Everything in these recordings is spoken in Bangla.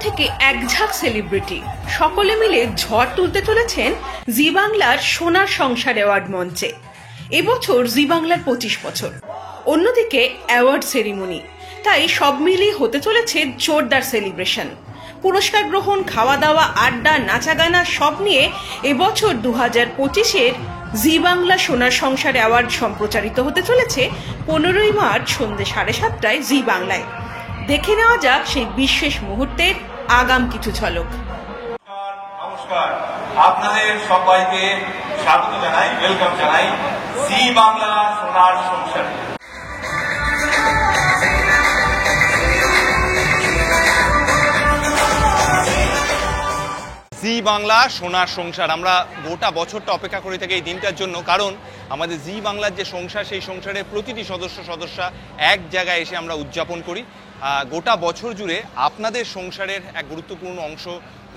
থেকে একঝাঁক সেলিব্রিটি সকলে মিলে ঝড় তুলতে চলেছেন জি বাংলার সোনার সংসার অ্যাওয়ার্ড মঞ্চে। এবছর জি বাংলার 25 বছর, অন্যদিকে অ্যাওয়ার্ড সেরিমনি, তাই সব মিলিয়ে হতে চলেছে জোরদার সেলিব্রেশন। পুরস্কার গ্রহণ, খাওয়া দাওয়া, আড্ডা, নাচা গানা সব নিয়ে এবছর 2025-এর জি বাংলা সোনার সংসার অ্যাওয়ার্ড সম্প্রচারিত হতে চলেছে 15ই মার্চ সন্ধ্যে 7:30টায় জি বাংলায়। দেখে নেওয়া যাক সেই বিশেষ মুহূর্তের আগাম কিছু ঝলক। নমস্কার, আপনাদের সবাইকে স্বাগত জানাই, ওয়েলকাম জানাই জি বাংলা সোনার সংসারে। জি বাংলা সোনার সংসার, আমরা গোটা বছরটা অপেক্ষা করে থাকি এই দিনটার জন্য, কারণ আমাদের জি বাংলার যে সংসার, সেই সংসারে প্রতিটি সদস্যা এক জায়গায় এসে আমরা উদযাপন করি। গোটা বছর জুড়ে আপনাদের সংসারের এক গুরুত্বপূর্ণ অংশ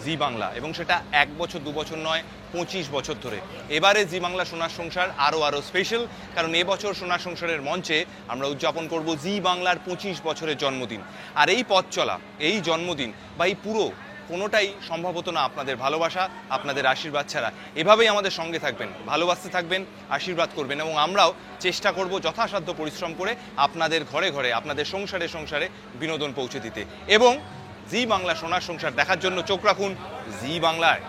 জি বাংলা, এবং সেটা 1 বছর 2 বছর নয়, 25 বছর ধরে। এবারে জি বাংলা সোনার সংসার আরও স্পেশাল, কারণ এবছর সোনার সংসারের মঞ্চে আমরা উদযাপন করব জি বাংলার 25 বছরের জন্মদিন। আর এই পথ চলা, এই জন্মদিন বা এই পুরো কোনোটাই সম্ভব হতো না আপনাদের ভালোবাসা, আপনাদের আশীর্বাদ ছাড়া। এভাবেই আমাদের সঙ্গে থাকবেন, ভালোবাসতে থাকবেন, আশীর্বাদ করবেন, এবং আমরাও চেষ্টা করব যথাসাধ্য পরিশ্রম করে আপনাদের ঘরে ঘরে, আপনাদের সংসারে বিনোদন পৌঁছে দিতে। এবং জি বাংলা সোনার সংসার দেখার জন্য চোখ রাখুন জি বাংলায়।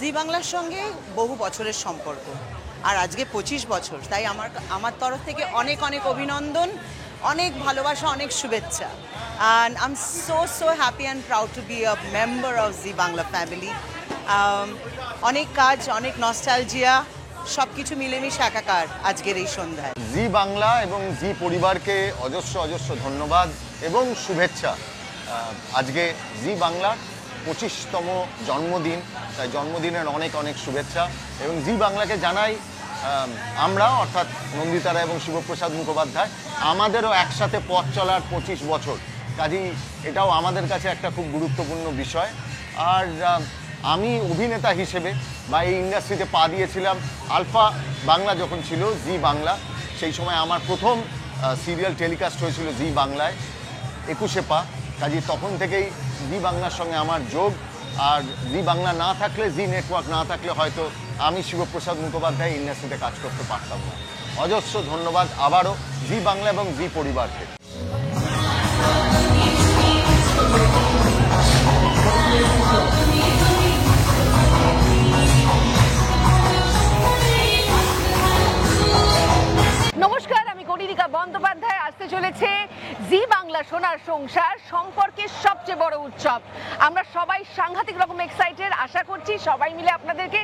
জি বাংলার সঙ্গে বহু বছরের সম্পর্ক, আর আজকে 25 বছর, তাই আমার তরফ থেকে অনেক অভিনন্দন, অনেক ভালোবাসা, অনেক শুভেচ্ছা। And I am so happy and proud to be a member of G Bangla family. অনেক কাজ, অনেক নস্টালজিয়া, সব কিছু মিলেমিশে একাকার আজকের এই সন্ধ্যায়। জি বাংলা এবং জি পরিবারকে অজস্র ধন্যবাদ এবং শুভেচ্ছা। আজকে জি বাংলার 25তম জন্মদিন, তাই জন্মদিনের অনেক শুভেচ্ছা। এবং জি বাংলাকে জানাই, আমরা অর্থাৎ নন্দিতারা এবং শিবপ্রসাদ মুখোপাধ্যায়, আমাদেরও একসাথে পথ চলার 25 বছর, কাজেই এটাও আমাদের কাছে একটা খুব গুরুত্বপূর্ণ বিষয়। আর আমি অভিনেতা হিসেবে বা এই ইন্ডাস্ট্রিতে পা দিয়েছিলাম আলফা বাংলা যখন ছিল জি বাংলা, সেই সময় আমার প্রথম সিরিয়াল টেলিকাস্ট হয়েছিল জি বাংলায় 21 পা। কাজেই তখন থেকেই জি বাংলার সঙ্গে আমার যোগ। আর জি বাংলা না থাকলে, জি নেটওয়ার্ক না থাকলে হয়তো আমি শিবপ্রসাদ মুখোপাধ্যায় ইন্ডাস্ট্রিতে কাজ করতে পারতাম না। অজস্র ধন্যবাদ আবারও জি বাংলা এবং জি পরিবারকে। নমস্কার, আমি কনিরিকা বন্দ্যোপাধ্যায়। আসতে চলেছে জি বাংলা সোনার সংসার সম্পর্কের সবচেয়ে বড় উৎসব। আমরা সবাই সাংঘাতিক রকম এক্সাইটেড। আশা করছি সবাই মিলে আপনাদেরকে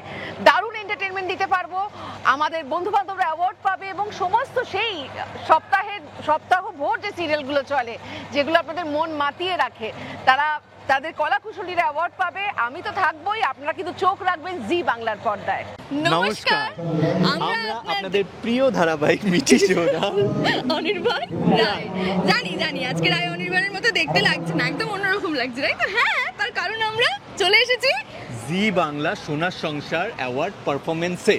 দারুণ এন্টারটেনমেন্ট দিতে পারবো। আমাদের বন্ধু বান্ধবরা অ্যাওয়ার্ড পাবে, এবং সমস্ত সেই সপ্তাহভর যে সিরিয়ালগুলো চলে, যেগুলো আপনাদের মন মাতিয়ে রাখে, তাদের কলাকুশলীরা অ্যাওয়ার্ড পাবে। আমি তো থাকবোই, আপনারা কিন্তু চোখ রাখবেন জি বাংলার পর্দায়। নমস্কার, আমরা আপনাদের প্রিয় ধারাবাহিক মিঠি সোনা অনির্বাণ রায়। জানি আজকে রায় অনির্বাণের মতো দেখতে লাগছে না, একদম অন্যরকম লাগছে, তাই তো? হ্যাঁ, তার কারণ আমরা চলে এসেছি জি বাংলা সোনার সংসার অ্যাওয়ার্ড পারফরমেন্সে,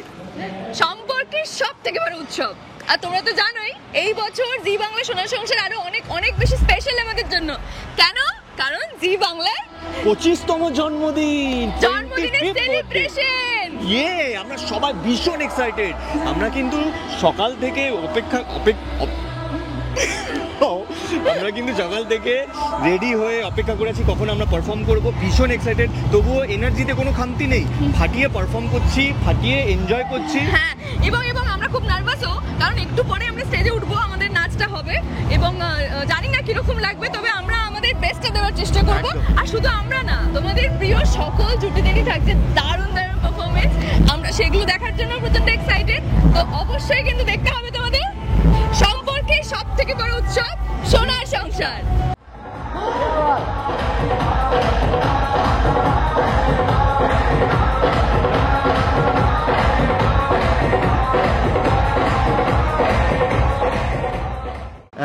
সম্পর্কের সব থেকে বড় উৎসব। আর তোমরা তো জানোই এই বছর জি বাংলা সোনার সংসার আরো অনেক বেশি স্পেশাল আমাদের জন্য। কেন? কারণ জি বাংলার 25তম জন্মদিনের সেলিব্রেশন। আমরা সবাই ভীষণ এক্সাইটেড। আমরা কিন্তু সকাল থেকে রেডি হয়ে অপেক্ষা করেছি কখন আমরা পারফর্ম করব। ভীষণ এক্সাইটেড, তবুও এনার্জিতে কোনো খামতি নেই। ফাটিয়ে পারফর্ম করছি, ফাটিয়ে এনজয় করছি। হ্যাঁ, এবং আমরা খুব নার্ভাসও, কারণ একটু পরে আমরা স্টেজে উঠবো, আমাদের নাচটা হবে, এবং জানি না কিরকম লাগবে, তবে আমরা আমাদের বেস্টটা দেওয়ার চেষ্টা করব। আর শুধু আমরা না, তোমাদের প্রিয় সকল জুটিদেরই থাকছে দারুণ পারফরমেন্স। আমরা সেগুলো দেখার জন্য প্রচন্ড এক্সাইটেড। তো অবশ্যই কিন্তু দেখতে হবে তোমাদের সম্পর্কে সব থেকে বড় উৎসব সোনার সংসার।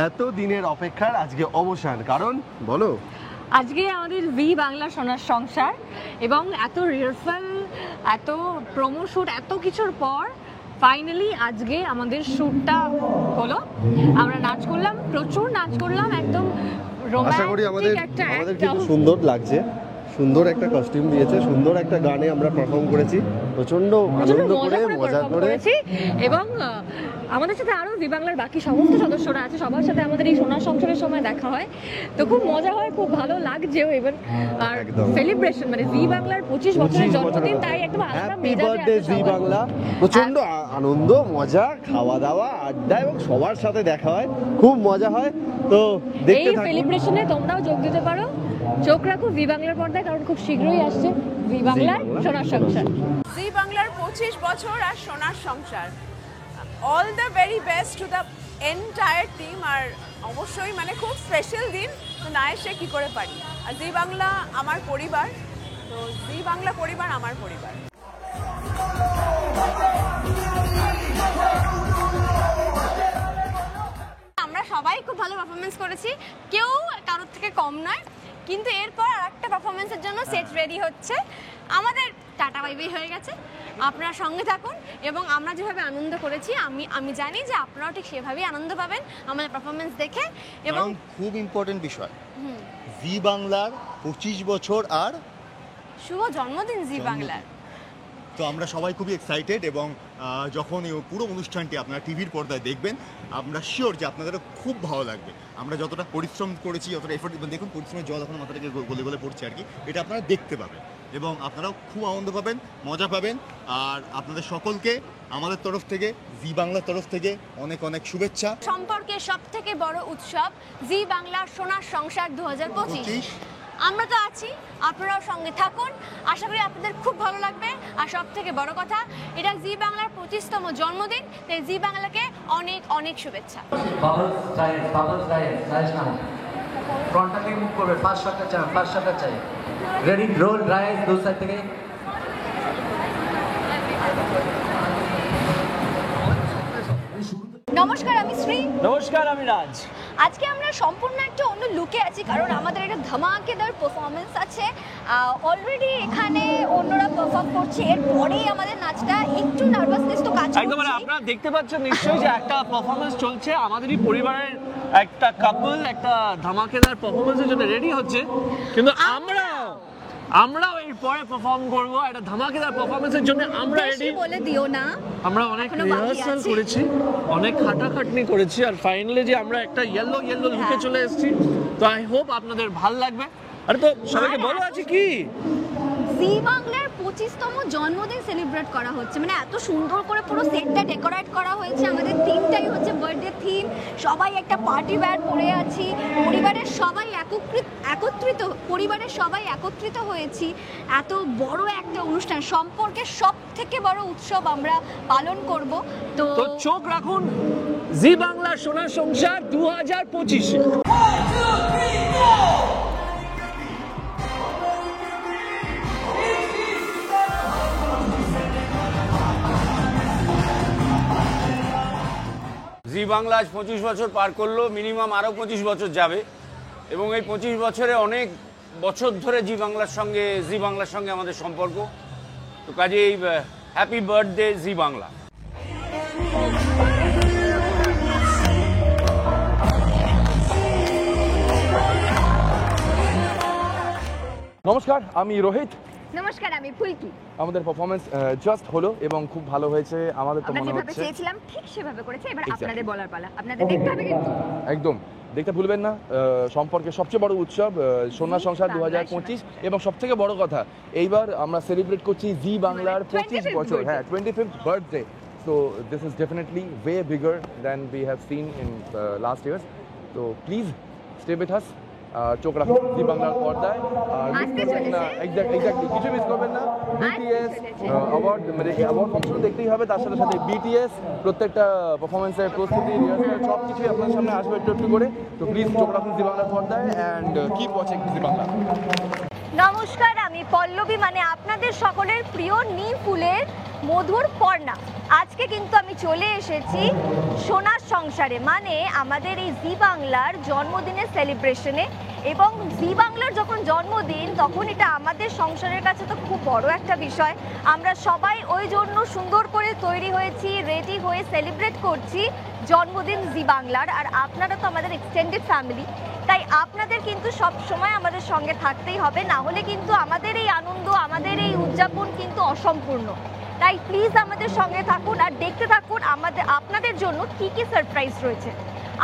এত দিনের অপেক্ষার আজকে অবসান, কারণ বলো। আজকে আমাদের জি বাংলা সোনার সংসার এবং এত রিহার্সাল, এত প্রোমো শুট, এত কিছুর পর ফাইনালি আজকে আমাদের শ্যুটটা হলো। আমরা নাচ করলাম, প্রচুর নাচ করলাম, একদম আশা করি আমাদের রোমান্টিক একটা আমাদের কিন্তু সুন্দর লাগছে, সুন্দর একটা কস্টিউম দিয়েছে, সুন্দর একটা গানে আমরা পারফর্ম করেছি, প্রচন্ড আনন্দ করে মজা করে। এবং আমাদের সাথে আরো জি বাংলার বাকি সমস্ত সদস্যরা আছে, সবার সাথে আমাদের এই সোনার সংসারের সময় দেখা হয়, তো খুব মজা হয়, খুব ভালো লাগছেও। এবং আর সেলিব্রেশন মানে জি বাংলার 25 বছরের জন্মদিন, তাই একদম আলাদা হ্যাপি মেজাজে বার্থডে আছে জি সবাই। বাংলা। প্রচন্ড আনন্দ, মজা, খাওয়া দাওয়া, আড্ডা এবং সবার সাথে দেখা হয়, খুব মজা হয়। তো এই দেখতে থাকুন। সেলিব্রেশনে তোমরাও যোগ দিতে পারো, চোখ রাখো জি বাংলার পর্দায়, কারণ খুব শীঘ্রই আসছে জি বাংলার সোনার সংসার। জি বাংলার 25 বছর আর সোনার সংসার। All the very best to the entire team. আর অবশ্যই মানে খুব স্পেশাল দিন, তো না এসে কী করে পারি। আর জি বাংলা আমার পরিবার, তো জি বাংলা পরিবার আমার পরিবার। আমরা সবাই খুব ভালো পারফরমেন্স করেছি, কেউ কারোর থেকে কম নয়, কিন্তু এরপর আর একটা পারফরমেন্সের জন্য সেট রেডি হচ্ছে। আমাদের টাটা বাই বাই হয়ে গেছে, আপনারা সঙ্গে থাকুন এবং আমরা যেভাবে আনন্দ করেছি আমি জানি যে আপনারাও ঠিক সেভাবেই আনন্দ পাবেন আমাদের পারফরমেন্স দেখে। এবং খুব ইম্পর্টেন্ট বিষয়, জি বাংলার 25 বছর আর শুভ জন্মদিন জি বাংলার। তো আমরা সবাই খুবই এক্সাইটেড এবং যখন এই পুরো অনুষ্ঠানটি আপনারা টিভির পর্দায় দেখবেন, আমরা শিওর যে আপনাদেরও খুব ভালো লাগবে। আমরা যতটা পরিশ্রম করেছি, যতটা এফোর্ট, দেখুন পরিশ্রমের জল এখন মাথা থেকে গলে গলে পড়ছে আর কি, এটা আপনারা দেখতে পাবেন এবং আপনারাও খুব আনন্দ পাবেন, মজা পাবেন। আর আপনাদের সকলকে আমাদের তরফ থেকে, জি বাংলার তরফ থেকে অনেক অনেক শুভেচ্ছা। সম্পর্কের সব থেকে বড় উৎসব জি বাংলার সোনার সংসার 2025। আমরা তো আছি, আপনারাও সঙ্গে থাকুন, আশা করি আপনাদের খুব ভালো লাগবে। আর সব থেকে বড় কথা, এটা জি বাংলার 25তম জন্মদিন, তাই জি বাংলাকে অনেক অনেক শুভেচ্ছা। ফ্রন্টটা থেকে মুভ করবে, ফার্স্ট শটটা চাই, রেডি রোল রাইট, দু সাইড থেকে। নমস্কার, আমি শ্রী। নমস্কার, আমি রাজ। আজকে আমরা সম্পূর্ণ একটা অন্য লুকে আছি, কারণ আমাদের একটা ধামাকেদার পারফরমেন্স আছে। অলরেডি এখানে অন্যরা পারফর্ম করছে, এরপরেই আমাদের নাচটা, একটু নার্ভাসনেস তো কাজ করছে। একদম, আপনারা দেখতে পাচ্ছেন নিশ্চয়ই যে একটা পারফরমেন্স চলছে, আমাদেরই পরিবারের একটা কাপল একটা ধামাকেদার পারফরমেন্সের জন্য রেডি হচ্ছে, কিন্তু আমরাও এরপরে পারফর্ম করব একটা ধামাকেদার পারফরমেন্সের জন্য। আমরা রেডি, বলে দিও না, আমরা অনেক রিহার্সাল করেছি, অনেক খাটাখাটনি করেছি, আর ফাইনালি যে আমরা একটা ইয়েলো লুকে চলে এসেছি। তো আই হোপ আপনাদের ভালো লাগবে। আরে তো সবাইকে বলো আছে কি, জি বাংলার 25তম জন্মদিন সেলিব্রেট করা হচ্ছে, মানে এত সুন্দর করে পুরো সেটটা ডেকোরেট করা হয়েছে। আমাদের থিমটাই হচ্ছে বার্থডে থিম, সবাই একটা পার্টি ওয়্যার পরে আছি, পরিবারের সবাই একত্রিত হয়েছি। এত বড় একটা অনুষ্ঠান, সম্পর্কের সব থেকে বড় উৎসব আমরা পালন করব। তো চোখ রাখুন জি বাংলা সোনার সংসার 2025। জি বাংলা আজ 25 বছর পার করলো, মিনিমাম আরও 25 বছর যাবে এবং এই 25 বছরে অনেক বছর ধরে জি বাংলার সঙ্গে আমাদের সম্পর্ক। তো কাজেই হ্যাপি বার্থডে জি বাংলা। নমস্কার, আমি রোহিত। নমস্কার, আমি ফুলকি। আমাদের পারফরমেন্স জাস্ট হলো এবং খুব ভালো হয়েছে। আমাদের তো মনে হচ্ছে চেয়েছিলাম ঠিক সেভাবে করেছে, এবার আপনাদের বলার পালা, আপনাদের দেখতে হবে কিন্তু। একদম দেখতে ভুলবেন না। সম্পর্কের সবচেয়ে বড় উৎসব সোনার সংসার 2025 এবং সবথেকে বড় কথা, এইবার আমরা সেলিব্রেট করছি জি বাংলার 25 বছর, হ্যাঁ 25th birthday. So this is definitely way bigger than we have seen in last years. So please stay with us. চোখ রাখুন জি বাংলার পর্দায়। এক্স্যাক্টলি কিছু মিস করবেন না। বিটিএস অ্যাওয়ার্ড, মানে অ্যাওয়ার্ড ফাংশন দেখতেই হবে, তার সাথে সাথে বিটিএস প্রত্যেকটা পারফরমেন্সের প্রস্তুতি, রিহার্সাল সব কিছুই আপনার সামনে আসবে একটু একটু করে। তো প্লিজ চোখ রাখুন জি বাংলার পর্দায় অ্যান্ড কিপ ওয়াচিং জি বাংলা। নমস্কার, আমি পল্লবী, মানে আপনাদের সকলের প্রিয় নিম ফুলের মধুর পর্ণা। আজকে কিন্তু আমি চলে এসেছি সোনার সংসারে, মানে আমাদের এই জি বাংলার জন্মদিনের সেলিব্রেশনে। এবং জি বাংলার যখন জন্মদিন তখন এটা আমাদের সংসারের কাছে তো খুব বড় একটা বিষয়। আমরা সবাই ওই জন্য সুন্দর করে তৈরি হয়েছি, রেডি হয়ে সেলিব্রেট করছি জন্মদিন জি বাংলার। আর আপনারা তো আমাদের এক্সটেন্ডেড ফ্যামিলি, তাই আপনাদের কিন্তু সব সময় আমাদের সঙ্গে থাকতেই হবে, না হলে কিন্তু আমাদের এই আনন্দ, আমাদের এই উদযাপন কিন্তু অসম্পূর্ণ। তাই প্লিজ আমাদের সঙ্গে থাকুন আর দেখতে থাকুন আপনাদের জন্য কি কি সারপ্রাইজ রয়েছে।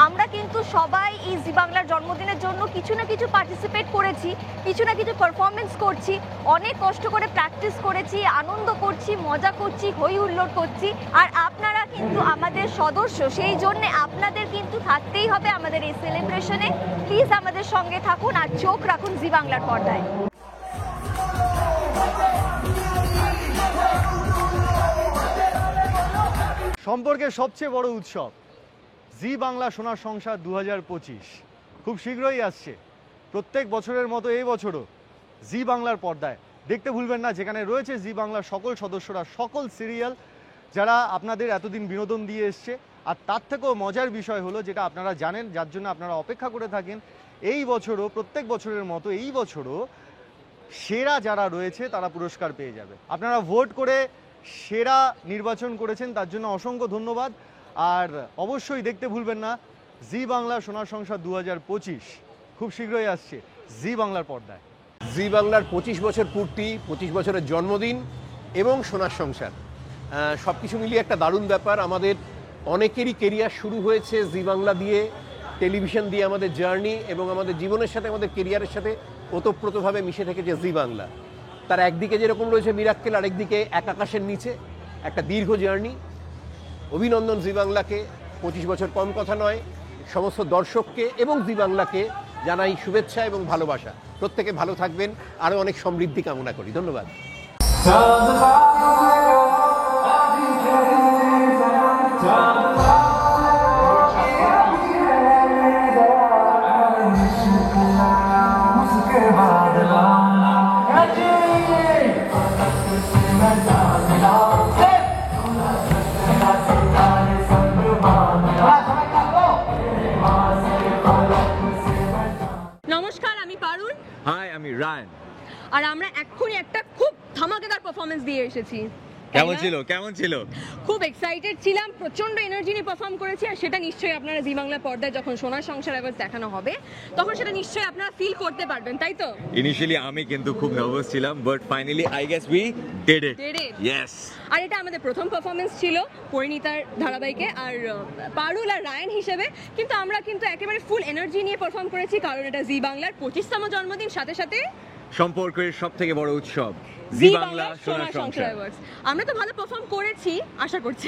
আমরা কিন্তু সবাই এই জি বাংলার জন্মদিনের জন্য কিছু না কিছু পার্টিসিপেট করেছি, কিছু না কিছু পারফরমেন্স করছি, অনেক কষ্ট করে প্র্যাকটিস করেছি, আনন্দ করছি, মজা করছি, হই হুল্লোড় করছি। আর আপনারা কিন্তু আমাদের সদস্য, সেই জন্যে আপনাদের কিন্তু থাকতেই হবে আমাদের এই সেলিব্রেশনে। প্লিজ আমাদের সঙ্গে থাকুন আর চোখ রাখুন জি বাংলার পর্দায়। সম্পর্কের সবচেয়ে বড় উৎসব জি বাংলা সোনার সংসার 2025 খুব শীঘ্রই আসছে। প্রত্যেক বছরের মতো এই বছরও জি বাংলার পর্দায় দেখতে ভুলবেন না, যেখানে রয়েছে জি বাংলার সকল সদস্যরা, সকল সিরিয়াল যারা আপনাদের এতদিন বিনোদন দিয়ে এসছে। আর তার থেকেও মজার বিষয় হলো, যেটা আপনারা জানেন, যার জন্য আপনারা অপেক্ষা করে থাকেন, এই বছরও প্রত্যেক বছরের মতো এই বছরও সেরা যারা রয়েছে তারা পুরস্কার পেয়ে যাবে। আপনারা ভোট করে সেরা নির্বাচন করেছেন, তার জন্য অসংখ্য ধন্যবাদ। আর অবশ্যই দেখতে ভুলবেন না জি বাংলা সোনার সংসার 2025 খুব শীঘ্রই আসছে জি বাংলার পর্দায়। জি বাংলার 25 বছর পূর্তি, 25 বছরের জন্মদিন এবং সোনার সংসার, সব কিছু মিলিয়ে একটা দারুণ ব্যাপার। আমাদের অনেকেরই কেরিয়ার শুরু হয়েছে জি বাংলা দিয়ে, টেলিভিশন দিয়ে আমাদের জার্নি, এবং আমাদের জীবনের সাথে, আমাদের কেরিয়ারের সাথে ওতপ্রোতভাবে মিশে থেকেছে জি বাংলা। তার একদিকে যেরকম রয়েছে মিরাক্কেল, আরেকদিকে এক আকাশের নিচে একটা দীর্ঘ জার্নি। অভিনন্দন জি বাংলাকে, 25 বছর কম কথা নয়। সমস্ত দর্শককে এবং জি বাংলাকে জানাই শুভেচ্ছা এবং ভালোবাসা। প্রত্যেকে ভালো থাকবেন, আরও অনেক সমৃদ্ধি কামনা করি। ধন্যবাদ। নমস্কার, আমি পারুল। হাই, আমি রায়ন। আর আমরা এক্ষুনি একটা খুব ধামাকেদার পারফরমেন্স দিয়ে এসেছি। কেমন ছিল? খুব এক্সাইটেড ছিলাম, প্রচন্ড এনার্জি নিয়ে পারফর্ম করেছি। আর সেটা নিশ্চয়ই আপনারা জি বাংলা পর্দায় যখন সোনার সংসার অ্যাওয়ার্ডস দেখানো হবে তখন সেটা নিশ্চয়ই আপনারা ফিল করতে পারবেন, তাই তো? ইনিশিয়ালি আমি কিন্তু খুব নার্ভাস ছিলাম, but finally I guess we did it. Yes. আর এটা আমাদের প্রথম পারফরমেন্স ছিল পরিণীতার ধারাবাহিকে, আর পারুল আর রায়ন হিসেবে কিন্তু আমরা কিন্তু একেবারে ফুল এনার্জি নিয়ে পারফর্ম করেছি, কারণ এটা জি বাংলার 25তম জন্মদিন, সাথে সাথে সম্পর্কের সবথেকে বড় উৎসব জি বাংলা সোনার সংসার। আমরা তো ভালো পারফর্ম করেছি, আশা করছি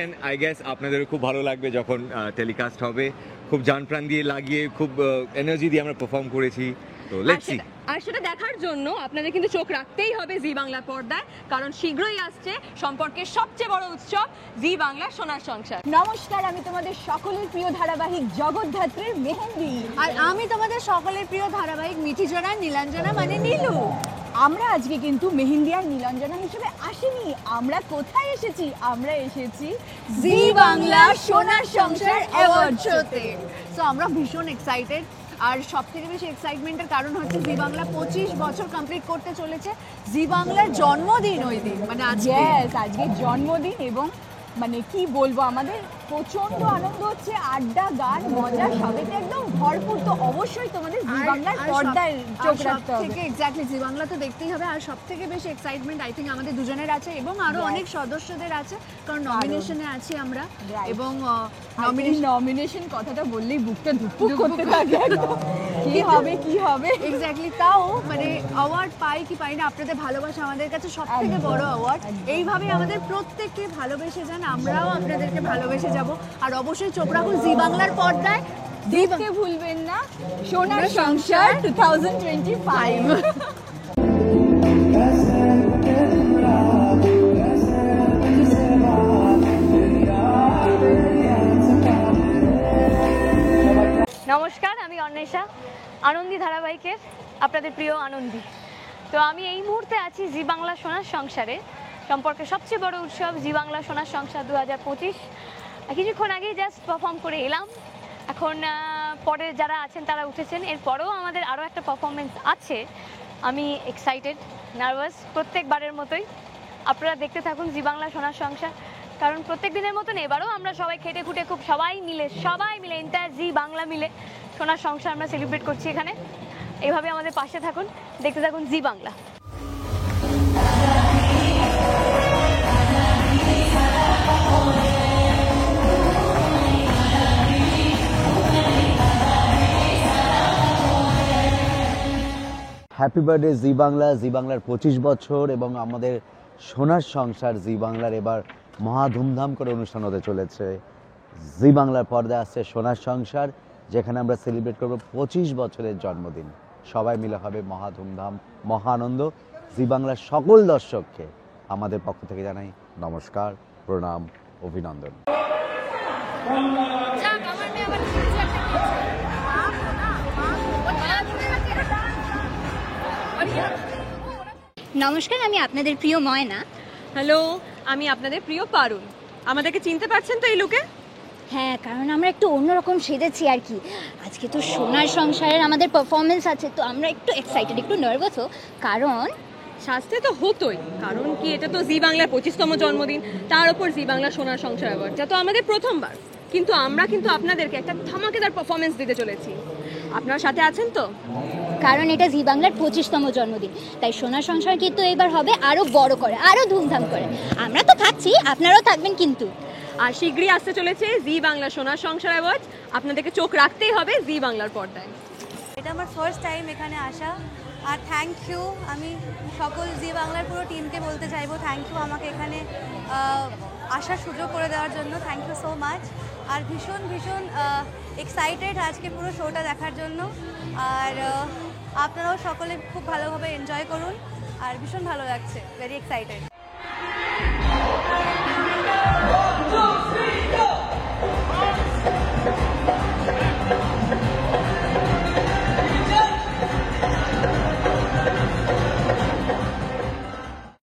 এন্ড আই গেস আপনাদেরও খুব ভালো লাগবে যখন টেলিকাস্ট হবে। খুব জান প্রাণ দিয়ে লাগিয়ে, খুব এনার্জি দিয়ে আমরা পারফর্ম করেছি, তো লেটস সি। আর সেটা দেখার জন্য আপনাদের কিন্তু চোখ রাখতেই হবে জি বাংলা পর্দায়, কারণ শীঘ্রই আসছে সম্পর্কের সবচেয়ে বড় উৎসব জি বাংলা সোনার সংসার। নমস্কার, আমি তোমাদের সকলের প্রিয় ধারাবাহিক জগদ্ধাত্রীর মেহেন্দি। আর আমি তোমাদের সকলের প্রিয় ধারাবাহিক মিঠিজনা নীলাঞ্জনা মানে নীলু। আমরা আজকে কিন্তু মেহেন্দি আর নীলাঞ্জনা হিসেবে আসিনি। আমরা কোথায় এসেছি? আমরা এসেছি জি বাংলা সোনার সংসার অ্যাওয়ার্ড শোতে। সো আমরা ভীষণ এক্সাইটেড, আর সব থেকে বেশি এক্সাইটমেন্টের কারণ হচ্ছে জি বাংলা 25 বছর কমপ্লিট করতে চলেছে। জি বাংলার জন্মদিন ওই দিন, মানে আজকে জন্মদিন, এবং মানে কি বলবো, আমাদের প্রচন্ড আনন্দ হচ্ছে, আড্ডা, গান, মজা সবেতে একদম ভরপুর। তো অবশ্যই তোমাদের জি বাংলার পর্দায় চোখ রাখতে হবে। থেকে এক্স্যাক্টলি জি বাংলা তো দেখতেই হবে। আর সব থেকে বেশি এক্সাইটমেন্ট আই থিঙ্ক আমাদের দুজনের আছে, এবং আরো অনেক সদস্যদের আছে, কারণ নমিনেশনে আছি আমরা। এবং নমিনেশন কথাটা বললেই বুকটা ধুকপুক করতে থাকে, কি হবে এক্স্যাক্টলি। তাও মানে অ্যাওয়ার্ড পাই কি পাই না, আপনাদের ভালোবাসা আমাদের কাছে সব থেকে বড় অ্যাওয়ার্ড। এইভাবে আমাদের প্রত্যেককে ভালোবেসে যান, আমরাও আপনাদেরকে ভালোবেসে যাব। আর অবশ্যই চোখ রাখুন জি বাংলার পর্দায়, দেখতে ভুলবেন না সোনার সংসার 2025। নমস্কার, আমি অন্বেষা, আনন্দী ধারাবাহিকের আপনাদের প্রিয় আনন্দী। তো আমি এই মুহূর্তে আছি জি বাংলা সোনার সংসারে, সম্পর্কে সবচেয়ে বড় উৎসব জি বাংলা সোনার সংসার 2025। কিছুক্ষণ আগেই জাস্ট পারফর্ম করে এলাম। এখন পরে যারা আছেন তারা উঠেছেন, এরপরেও আমাদের আরও একটা পারফরমেন্স আছে। আমি এক্সাইটেড, নার্ভাস প্রত্যেকবারের মতোই। আপনারা দেখতে থাকুন জি বাংলা সোনার সংসার, কারণ প্রত্যেক দিনের মতন এবারও আমরা সবাই খেটে খুঁটে খুব সবাই মিলে এন্টায়ার জি বাংলা মিলে সোনার সংসার আমরা সেলিব্রেট করছি এখানে। এভাবে আমাদের পাশে থাকুন, দেখতে থাকুন জি বাংলা। হ্যাপি বার্থডে জি বাংলা, জি বাংলার 25 বছর এবং আমাদের সোনার সংসার জি বাংলার এবার মহা ধুমধাম করে অনুষ্ঠান হতে চলেছে। জি বাংলার পর্দায় আসছে সোনার সংসার, যেখানে আমরা সেলিব্রেট করব 25 বছরের জন্মদিন। সবাই মিলে হবে মহা ধুমধাম, মহা আনন্দ। জি বাংলার সকল দর্শককে আমাদের পক্ষ থেকে জানাই নমস্কার, প্রণাম, অভিনন্দন। নমস্কার, আমি আপনাদের প্রিয় ময়না। হ্যালো, আমি আপনাদের প্রিয় পারুল। আমাদেরকে চিনতে পারছেন তো এই লুকে? হ্যাঁ, কারণ আমরা একটু অন্যরকম সেজেছি আর কি। আজকে তো সোনার সংসারের আমাদের পারফরমেন্স আছে, তো আমরা একটু এক্সাইটেড, একটু নার্ভাসও। কারণ সাজতে তো হতোই, কারণ কি এটা তো জি বাংলার 25তম জন্মদিন, তার উপর জি বাংলা সোনার সংসার অ্যাওয়ার্ড, যা তো আমাদের প্রথমবার। কিন্তু আমরা কিন্তু আপনাদেরকে একটা ধামাকেদার পারফরমেন্স দিতে চলেছি। আপনার সাথে আছেন তো? কারণ এটা জি বাংলার 25তম জন্মদিন, তাই সোনার সংসার কিন্তু এবার হবে আরও বড় করে, আরও ধুমধাম করে। আমরা তো থাকছি, আপনারাও থাকবেন কিন্তু। আর শীঘ্রই আসতে চলেছে জি বাংলা সোনার সংসার অ্যাওয়ার্ড। আপনাদেরকে চোখ রাখতেই হবে জি বাংলার পর্দায়। এটা আমার ফার্স্ট টাইম এখানে আসা, আর থ্যাংক ইউ। আমি সকল জি বাংলার পুরো টিমকে বলতে চাইবো থ্যাংক ইউ আমাকে এখানে আসার সুযোগ করে দেওয়ার জন্য। Thank you so much. আর ভীষণ ভীষণ এক্সাইটেড আজকে পুরো শোটা দেখার জন্য। আর আপনারাও সকলে খুব ভালোভাবে এনজয় করুন, আর ভীষণ ভালো লাগছে, ভেরি এক্সাইটেড।